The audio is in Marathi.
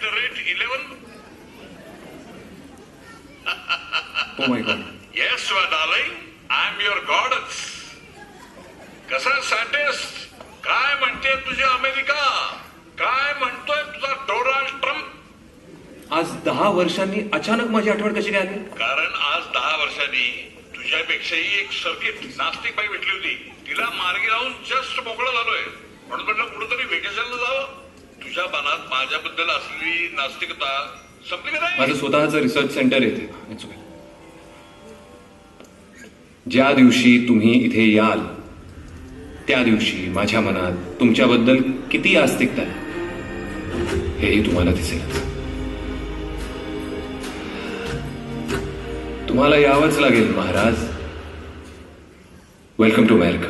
11. Oh my God. Yes, my darling, I am your goddess. कसा सायंटिस्ट? काय म्हणते तुझी अमेरिका? काय म्हणतोय तुझा डोनाल्ड ट्रम्प? आज 10 वर्षांनी अचानक माझी आठवण कशी काय आली? कारण आज 10 वर्षांनी तुझ्यापेक्षाही एक सर्किट नास्तिक बाई भेटली होती. तिला मार्गी लावून जस्ट मोकळा झालोय. म्हणून म्हटलं कुठेतरी व्हेकेशनला जावं. तुझ्या मनात माझ्याबद्दल असलेली नास्तिकता संपली का नाही? माझं स्वतःचं रिसर्च सेंटर येते. ज्या दिवशी तुम्ही इथे याल त्या दिवशी माझ्या मनात तुमच्याबद्दल किती आस्तिकता आहे हेही तुम्हाला दिसेल. तुम्हाला यावंच लागेल महाराज. Welcome to America.